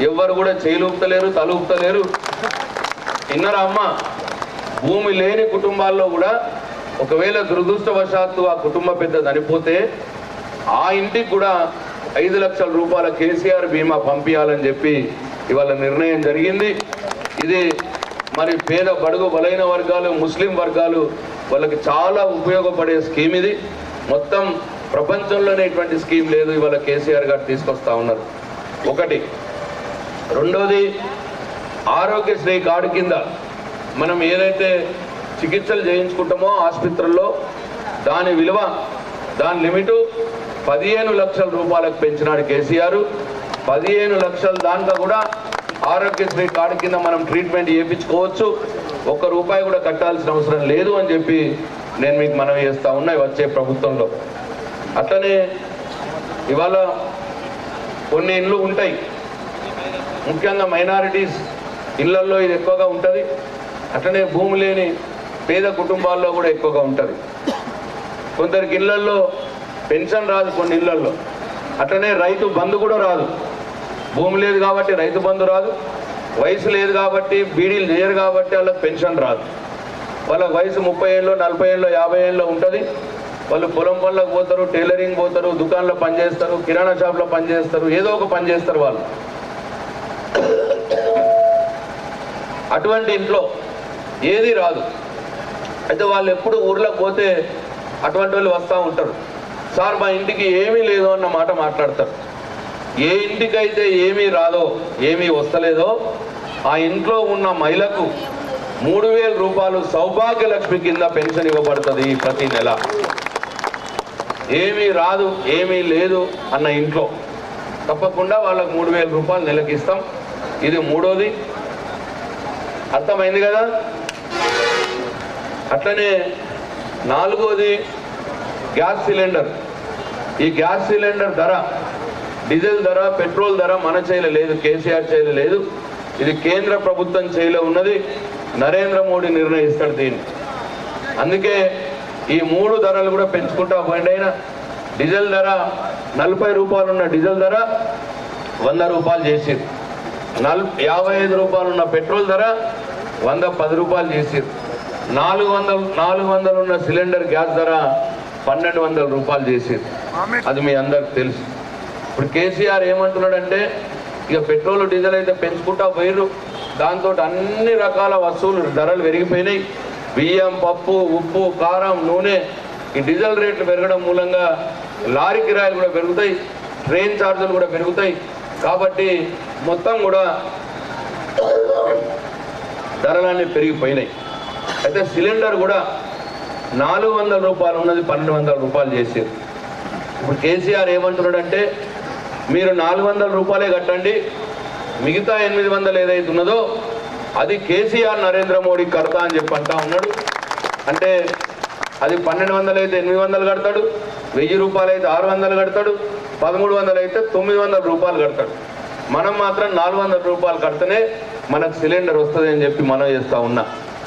ఎవ్వరు కూడా చేయలూపుతలేరు, తలూపుతలేరు. ఇన్నరా అమ్మ, భూమి లేని కుటుంబాల్లో కూడా ఒకవేళ దురదృష్టవశాత్తు ఆ కుటుంబ పెద్ద చనిపోతే ఆ ఇంటికి కూడా 5 లక్షల రూపాయల కేసీఆర్ బీమా పంపించాలని చెప్పి ఇవాళ నిర్ణయం జరిగింది. ఇది మరి పేద బడుగు బలైన వర్గాలు, ముస్లిం వర్గాలు వాళ్ళకి చాలా ఉపయోగపడే స్కీమ్ ఇది. మొత్తం ప్రపంచంలోనే ఇటువంటి స్కీమ్ లేదు, ఇవాళ కేసీఆర్ గారు తీసుకొస్తా ఉన్నారు. ఒకటి. రెండోది, ఆరోగ్యశ్రీ కార్డు కింద మనం ఏదైతే చికిత్సలు చేయించుకుంటామో ఆసుపత్రుల్లో దాని విలువ, దాని లిమిటు 15 లక్షల రూపాయలకు పెంచినాడు కేసీఆర్. 15 లక్షల దాంట్లో కూడా ఆరోగ్యశ్రీ కార్డు కింద మనం ట్రీట్మెంట్ చేయించుకోవచ్చు, ₹1 కూడా కట్టాల్సిన అవసరం లేదు అని చెప్పి నేను మీకు మనవి చేస్తా ఉన్నా వచ్చే ప్రభుత్వంలో. అట్లనే ఇవాళ కొన్ని ఇండ్లు ఉంటాయి, ముఖ్యంగా మైనారిటీస్ ఇళ్లల్లో ఇది ఎక్కువగా ఉంటుంది. అట్లనే భూమి లేని పేద కుటుంబాల్లో కూడా ఎక్కువగా ఉంటుంది. కొందరికి ఇళ్లల్లో పెన్షన్ రాదు, కొన్ని ఇళ్లల్లో. అట్లనే రైతు బంధు కూడా రాదు. భూమి లేదు కాబట్టి రైతు బంధు రాదు, వయసు లేదు కాబట్టి బీడీలు చేయరు కాబట్టి వాళ్ళకి పెన్షన్ రాదు. వాళ్ళకి వయసు 30 ఏళ్ళు, 40 ఏళ్ళు, 50 ఏళ్ళు ఉంటుంది. వాళ్ళు పొలం పనులకు పోతారు, టైలరింగ్ పోతారు, దుకాణంలో పనిచేస్తారు, కిరాణా షాప్లో పనిచేస్తారు, ఏదో ఒక పని చేస్తారు వాళ్ళు. అటువంటి ఇంట్లో ఏది రాదు. అయితే వాళ్ళు ఎప్పుడు ఊర్లోకి పోతే అటువంటి వాళ్ళు వస్తూ ఉంటారు, సార్ మా ఇంటికి ఏమీ లేదు అన్న మాట మాట్లాడతారు. ఏ ఇంటికైతే ఏమీ రాదో, ఏమీ వస్తలేదో ఆ ఇంట్లో ఉన్న మహిళకు 3000 రూపాయలు సౌభాగ్య లక్ష్మి కింద పెన్షన్ ఇవ్వబడుతుంది ప్రతి నెల. ఏమీ రాదు, ఏమీ లేదు అన్న ఇంట్లో తప్పకుండా వాళ్ళకు 3000 రూపాయలు నెలకి ఇస్తాం. ఇది మూడోది. అర్థమైంది కదా? అట్లనే నాలుగోది గ్యాస్ సిలిండర్. ఈ గ్యాస్ సిలిండర్ ధర, డీజిల్ ధర, పెట్రోల్ ధర మన చేయిలో లేదు, కేసీఆర్ చేయిలో లేదు. ఇది కేంద్ర ప్రభుత్వం చేయిలో ఉన్నది. నరేంద్ర మోడీ నిర్ణయిస్తాడు దీన్ని. అందుకే ఈ 3 ధరలు కూడా పెంచుకుంటా పోయిండైనా. డీజిల్ ధర 40 రూపాయలు ఉన్న డీజిల్ ధర 100 రూపాయలు చేసిరు. 55 రూపాయలు ఉన్న పెట్రోల్ ధర 110 రూపాయలు చేసిరు. 400 ఉన్న సిలిండర్ గ్యాస్ ధర 1200 రూపాయలు చేసిరు. అది మీ అందరికి తెలుసు. ఇప్పుడు కేసీఆర్ ఏమంటున్నాడంటే ఇక పెట్రోల్ డీజిల్ అయితే పెంచుకుంటా పోయిర్రు. దాంతో అన్ని రకాల వస్తువులు ధరలు పెరిగిపోయినాయి. బియ్యం, పప్పు, ఉప్పు, కారం, నూనె, ఈ డీజిల్ రేట్లు పెరగడం మూలంగా లారీ కిరాయిలు కూడా పెరుగుతాయి, ట్రైన్ ఛార్జీలు కూడా పెరుగుతాయి. కాబట్టి మొత్తం కూడా ధరలన్నీ పెరిగిపోయినాయి. అయితే సిలిండర్ కూడా 400 రూపాయలు ఉన్నది 1200 రూపాయలు చేసారు. ఇప్పుడు కేసీఆర్ ఏమంటున్నాడంటే మీరు 400 రూపాయలే కట్టండి, మిగతా 800 ఏదైతే ఉన్నదో అది కేసీఆర్ నరేంద్ర మోడీ కడతా అని చెప్పి అంటా ఉన్నాడు. అంటే అది 1200 అయితే 800 కడతాడు, 1000 రూపాయలు అయితే 600 కడతాడు, 1300 అయితే 900 రూపాయలు కడతాడు. మనం మాత్రం 400 రూపాయలు కడితేనే మనకు సిలిండర్ వస్తుంది అని చెప్పి మనం చేస్తూ ఉన్నా.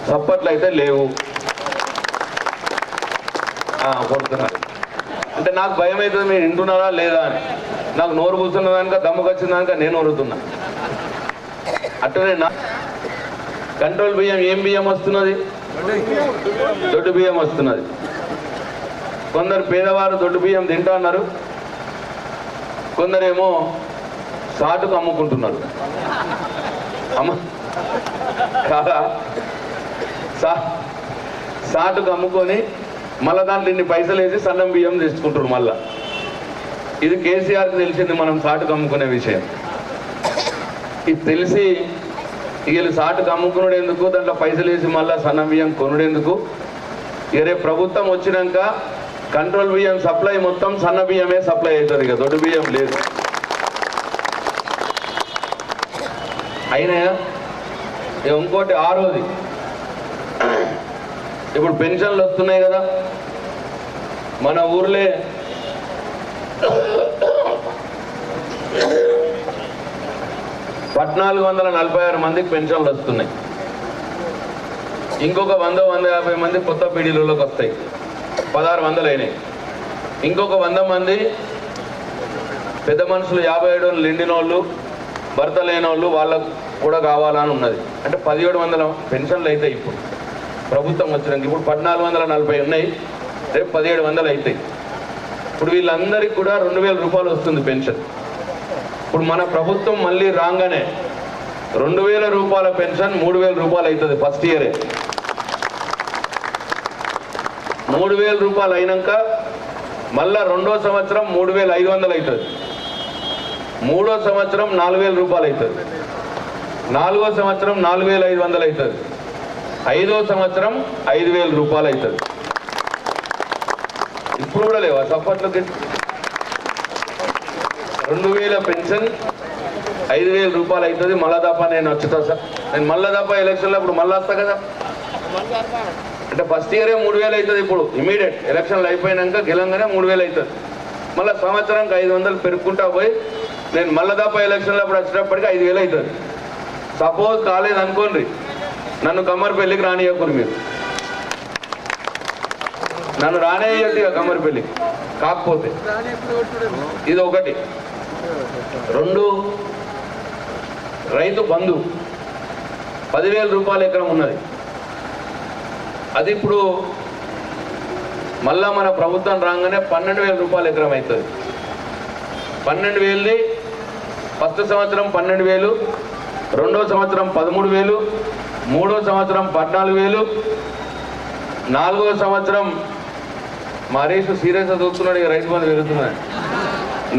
సప్పట్లు అయితే లేవు కొడుతున్నారు. అంటే నాకు భయం అవుతుంది మీరు వింటున్నారా లేదా అని. నాకు నోరు కూర్చున్న దానిక దమ్ముకు వచ్చిన దానిక నేను వరుతున్నా. అట్లనే నా కంట్రోల్ బియ్యం ఏం బియ్యం వస్తున్నది? దొడ్డు బియ్యం వస్తున్నది. కొందరు పేదవారు దొడ్డు బియ్యం తింటా అన్నారు, కొందరేమో సాటుకు అమ్ముకుంటున్నారు. కాదా? సాటుకు అమ్ముకొని మళ్ళీ దాంట్లో ఇన్ని పైసలు వేసి సన్నం బియ్యం తెచ్చుకుంటారు. మళ్ళా ఇది కేసీఆర్కి తెలిసింది మనం సాటుకు అమ్ముకునే విషయం. ఇది తెలిసి వీళ్ళు సాటుకు అమ్ముకున్నాడు ఎందుకు, దాంట్లో పైసలు వేసి మళ్ళీ సన్నం బియ్యం కొనుడెందుకు? రేపు ప్రభుత్వం వచ్చినాక కంట్రోల్ బియ్యం సప్లై మొత్తం సన్న బియ్యమే సప్లై అవుతుంది, ఇక దొడ్డు బియ్యం లేదు. అయినా ఇంకోటి ఆరోది, ఇప్పుడు పెన్షన్లు వస్తున్నాయి కదా. మన ఊర్లే 1446 మందికి పెన్షన్లు వస్తున్నాయి. ఇంకొక 100-150 మంది కొత్త పీడీలలోకి వస్తాయి, 1600 అయినాయి. ఇంకొక 100 మంది పెద్ద మనుషులు 57 ఏళ్ళు నిండిన వాళ్ళు, భర్త లేని వాళ్ళు, వాళ్ళకు కూడా కావాలని ఉన్నది. అంటే 1700 పెన్షన్లు అవుతాయి ఇప్పుడు ప్రభుత్వం వచ్చినాక. ఇప్పుడు 1440 ఉన్నాయి, రేపు 1700 అవుతాయి. ఇప్పుడు వీళ్ళందరికీ కూడా 2000 రూపాయలు వస్తుంది పెన్షన్. ఇప్పుడు మన ప్రభుత్వం మళ్ళీ రాగానే 2000 రూపాయల పెన్షన్ 3000 రూపాయలు అవుతుంది ఫస్ట్ ఇయరే. 3000 రూపాయలు అయినాక మళ్ళా 2వ సంవత్సరం 3500 అవుతుంది, 3వ సంవత్సరం 4000 రూపాయలు అవుతుంది, 4వ సంవత్సరం 4500 అవుతుంది, 5వ సంవత్సరం 5000 రూపాయలు అవుతుంది. ఇప్పుడు కూడా లేవా సప్పట్లకి? 2000 పెన్షన్ 5000 రూపాయలు అవుతుంది. మళ్ళా తప్ప నేను వచ్చుతా సార్, నేను మళ్ళా తప్ప ఎలక్షన్లో ఇప్పుడు మళ్ళీ వస్తా కదా. అంటే ఫస్ట్ ఇయరే 3000 అవుతుంది. ఇప్పుడు ఇమీడియట్ ఎలక్షన్లు అయిపోయినాక గెలంగానే 3000 అవుతుంది. మళ్ళీ సంవత్సరానికి 500 పెరుగుకుంటా పోయి నేను మళ్ళా తప్ప ఎలక్షన్లో అప్పుడు వచ్చేటప్పటికి 5000 అవుతుంది. సపోజ్ కాలేదు అనుకోండి, నన్ను కమ్మరిపల్లికి రానియకూరు, మీరు నన్ను రానేయద్దు ఇక కమ్మరిపల్లికి. కాకపోతే ఇది ఒకటి. 2, రైతు బంధు 10,000 రూపాయల ఎకరం ఉన్నది. అది ఇప్పుడు మళ్ళా మన ప్రభుత్వం రాగానే 12,000 రూపాయల ఎకరం అవుతుంది. 12,000ది ఫస్ట్ సంవత్సరం 12,000, 2వ సంవత్సరం 13,000, 3వ సంవత్సరం 14,000, 4వ సంవత్సరం మరీష్ సీరియస్గా చూస్తున్నాడు, ఇక రైతు బంధు పెరుగుతున్నాడు.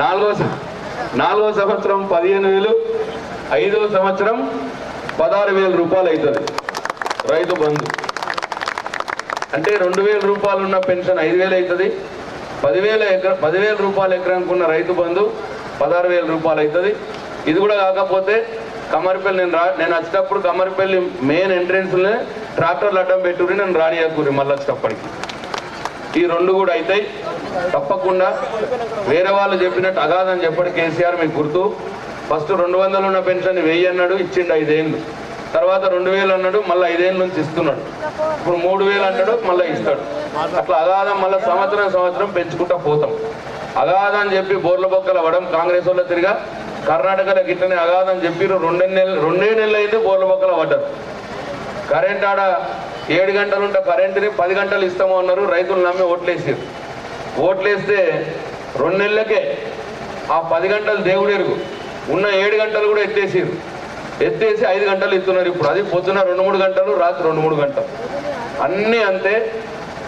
4వ సంవత్సరం 15,000, 5వ సంవత్సరం 16,000 రూపాయలు అవుతుంది రైతు బంధు. అంటే 2,000 రూపాయలు ఉన్న పెన్షన్ 5,000 అవుతుంది. 10,000 రూపాయల ఎకరానికి ఉన్న రైతు బంధు 16,000 రూపాయలు అవుతుంది. ఇది కూడా కాకపోతే కమ్మరిపల్లి నేను వచ్చేటప్పుడు కమ్మరిపల్లి మెయిన్ ఎంట్రెన్స్లోనే ట్రాక్టర్లు అడ్డం పెట్టుకుని నేను రానియకూరి మళ్ళీ వచ్చేటప్పటికి. ఈ 2 కూడా అవుతాయి తప్పకుండా. వేరే వాళ్ళు చెప్పినట్టు అగాదని చెప్పాడు కేసీఆర్, మీకు గుర్తు. ఫస్ట్ 200 ఉన్న పెన్షన్ 1000 అన్నాడు, ఇచ్చిండు 5 ఏళ్ళు. తర్వాత 2000 అన్నాడు, మళ్ళీ 5 ఏళ్ళ నుంచి ఇస్తున్నాడు. ఇప్పుడు 3000 అంటాడు, మళ్ళీ ఇస్తాడు. అట్లా అగాధం మళ్ళీ సంవత్సరం పెంచుకుంటా పోతాం. అగాధం అని చెప్పి బోర్ల బొక్కలు అవ్వడం కాంగ్రెస్ వాళ్ళు తిరిగా కర్ణాటకలో గిట్టనే అగాధం చెప్పి 2 నెలలు అయితే బోర్ల బొక్కలు పడ్డారు. కరెంట్ ఆడ 7 గంటలు ఉంటే కరెంటుని 10 గంటలు ఇస్తాము అన్నారు. రైతులు నమ్మి ఓట్లేసారు. ఓట్లేస్తే 2 నెలలకే ఆ 10 గంటలు దేవుడు ఎరుగు ఉన్న 7 గంటలు కూడా ఎత్తేసి 5 గంటలు ఇస్తున్నారు. ఇప్పుడు అది పొద్దున 2-3 గంటలు, రాత్రి 2-3 గంటలు, అన్నీ అంతే.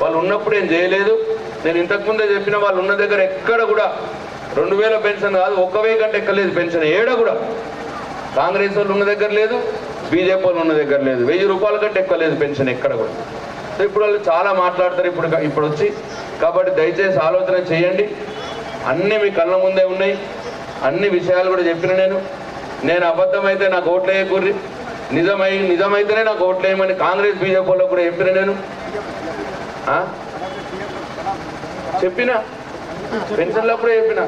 వాళ్ళు ఉన్నప్పుడు ఏం చేయలేదు. నేను ఇంతకుముందే చెప్పిన వాళ్ళు ఉన్న దగ్గర ఎక్కడ కూడా 2000 పెన్షన్ కాదు, 1000 కంటే ఎక్కలేదు పెన్షన్. ఏడ కూడా కాంగ్రెస్ వాళ్ళు ఉన్న దగ్గర లేదు, బీజేపీ వాళ్ళు ఉన్న దగ్గర లేదు. 1000 రూపాయల కంటే ఎక్కలేదు పెన్షన్ ఎక్కడ కూడా. సో ఇప్పుడు వాళ్ళు చాలా మాట్లాడతారు ఇప్పుడు వచ్చి. కాబట్టి దయచేసి ఆలోచన చేయండి. అన్నీ మీ కళ్ళ ముందే ఉన్నాయి. అన్ని విషయాలు కూడా చెప్పిన నేను అబద్ధమైతే నాకు ఓట్లు వేయకూర్రి, నిజమైతేనే నాకు ఓట్లు వేయమని కాంగ్రెస్ బీజేపీ వాళ్ళకు కూడా చెప్పిన చెప్పిన పెన్షన్లప్పుడే చెప్పిన.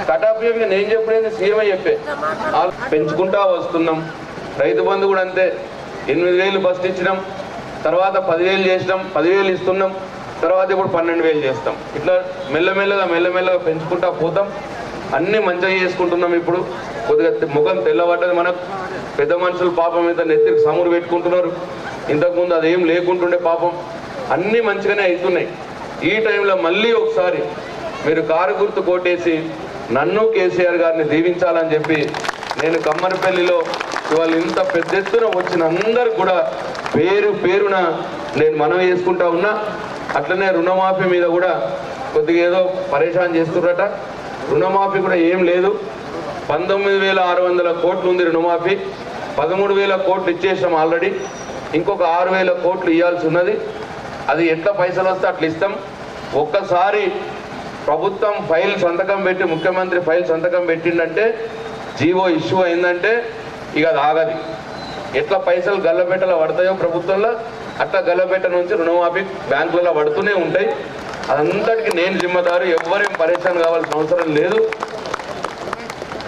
కటాఫ్ నేను చెప్పినది సీఎం చెప్పే పెంచుకుంటా వస్తున్నాం. రైతు బంధు కూడా అంతే, 8000 ఫస్ట్ ఇచ్చినాం, తర్వాత 10,000 చేసినాం, 10,000 ఇస్తున్నాం, తర్వాత ఇప్పుడు 12,000 చేస్తాం. ఇట్లా మెల్లమెల్లగా పెంచుకుంటా పోతాం. అన్నీ మంచిగా చేసుకుంటున్నాం. ఇప్పుడు కొద్దిగా ముఖం తెల్లబడ్డది మనకు. పెద్ద మనుషులు పాపం మీద నెత్తికి సమురు పెట్టుకుంటున్నారు. ఇంతకుముందు అదేం లేకుంటుండే పాపం. అన్నీ మంచిగానే అవుతున్నాయి. ఈ టైంలో మళ్ళీ ఒకసారి మీరు కారు గుర్తు కోటేసి నన్ను కేసీఆర్ గారిని దీవించాలని చెప్పి నేను కమ్మరిపల్లిలో ఇవాళ ఇంత పెద్ద ఎత్తున వచ్చిన అందరు కూడా పేరున నేను మనవి చేసుకుంటా ఉన్నా. అట్లనే రుణమాఫీ మీద కూడా కొద్దిగా ఏదో పరేషాన్ చేస్తుర్రట. రుణమాఫీ కూడా ఏం లేదు. 19,600 కోట్లు ఉంది రుణమాఫీ. 13,000 కోట్లు ఇచ్చేసాం ఆల్రెడీ. ఇంకొక 6,000 కోట్లు ఇవ్వాల్సి ఉన్నది. అది ఎట్లా పైసలు వస్తే అట్లా ఇస్తాం. ఒక్కసారి ప్రభుత్వం ఫైల్ సంతకం పెట్టి, ముఖ్యమంత్రి ఫైల్ సంతకం పెట్టిందంటే, జీవో ఇష్యూ అయిందంటే ఇక అది ఆగది. ఎట్లా పైసలు గల్లబెట్టలో పడతాయో ప్రభుత్వంలో, అట్లా గల్లబెట్ట నుంచి రుణమాఫీ బ్యాంకులలో పడుతూనే ఉంటాయి. అదంతటికి నేను జిమ్మదారు. ఎవరేం పరేషాన్ కావాల్సిన అవసరం లేదు.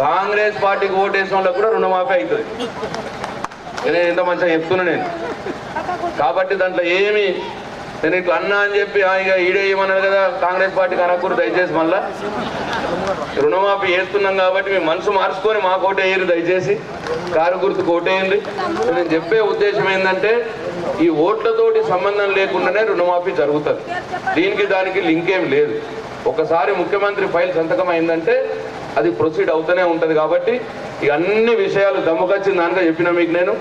కాంగ్రెస్ పార్టీకి ఓటేసిన వాళ్ళకు కూడా రుణమాఫీ అవుతుంది. నేను ఎంత మంచిగా చెప్తున్నా నేను. కాబట్టి దాంట్లో ఏమి నేను ఇట్లా అన్నా అని చెప్పి ఇక ఈడే ఏమన్నాడు కదా కాంగ్రెస్ పార్టీకి అనకూరు. దయచేసి మళ్ళా రుణమాఫీ చేస్తున్నాం కాబట్టి మీ మనసు మార్చుకొని మా కోటేయరు. దయచేసి కారు గుర్తు కోటేయండి. నేను చెప్పే ఉద్దేశం ఏంటంటే, ఈ ఓట్లతోటి సంబంధం లేకుండానే రుణమాఫీ జరుగుతుంది. దానికి లింక్ ఏం లేదు. ఒకసారి ముఖ్యమంత్రి ఫైల్ సంతకం అయిందంటే అది ప్రొసీడ్ అవుతూనే ఉంటుంది. కాబట్టి ఇక అన్ని విషయాలు దమ్ముకొచ్చిన దానిగా చెప్పిన మీకు నేను.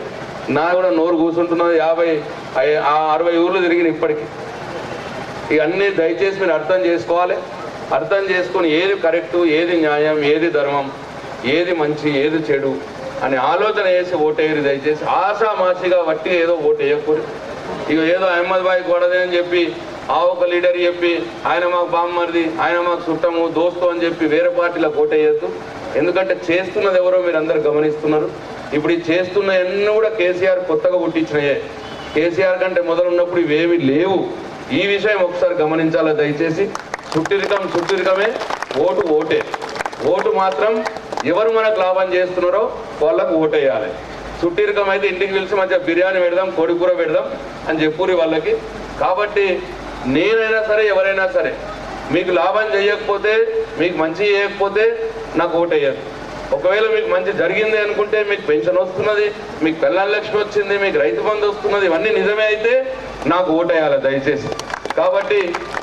నా కూడా నోరు కూర్చుంటున్నది. 50-60 ఊర్లు తిరిగిన ఇప్పటికి. ఇవన్నీ దయచేసి మీరు అర్థం చేసుకోవాలి. అర్థం చేసుకొని ఏది కరెక్టు, ఏది న్యాయం, ఏది ధర్మం, ఏది మంచి, ఏది చెడు అని ఆలోచన చేసి ఓటేయరు. దయచేసి ఆశామాషిగా వట్టి ఏదో ఓటు వేయకూడదు. ఇక ఏదో అహ్మద్ భాయ్ గొడదే అని చెప్పి ఒక లీడర్ చెప్పి ఆయన మాకు బామ్మరిది, ఆయన మాకు చుట్టము, దోస్తు అని చెప్పి వేరే పార్టీలకు ఓటేయద్దు. ఎందుకంటే చేస్తున్నది ఎవరో మీరు అందరు గమనిస్తున్నారు. ఇప్పుడు ఈ చేస్తున్న ఎన్నో కూడా కేసీఆర్ కొత్తగా పుట్టించినాయే. కేసీఆర్ కంటే మొదలున్నప్పుడు ఇవేవి లేవు. ఈ విషయం ఒకసారి గమనించాలి దయచేసి. చుట్టిరికమే ఓటే. ఓటు మాత్రం ఎవరు మనకు లాభం చేస్తున్నారో వాళ్ళకు ఓటేయాలి. చుట్టిరికం అయితే ఇంటికి పిలిచి మంచిగా బిర్యానీ పెడదాం, కోడికూర పెడదాం అని చెప్పురి వాళ్ళకి. కాబట్టి నేనైనా సరే ఎవరైనా సరే మీకు లాభం చేయకపోతే, మీకు మంచి చేయకపోతే నాకు ఓటేయదు. ఒకవేళ మీకు మంచి జరిగింది అనుకుంటే, మీకు పెన్షన్ వస్తున్నది, మీకు కళ్యాణ లక్ష్మి వచ్చింది, మీకు రైతు బంధు వస్తున్నది, ఇవన్నీ నిజమే అయితే నాకు ఓటేయాలి దయచేసి. కాబట్టి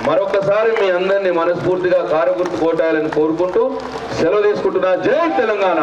మరొకసారి మీ అందరినీ మనస్ఫూర్తిగా కారు గుర్తు ఓటేయాలని కోరుకుంటూ సెలవు తీసుకుంటున్నా. జై తెలంగాణ.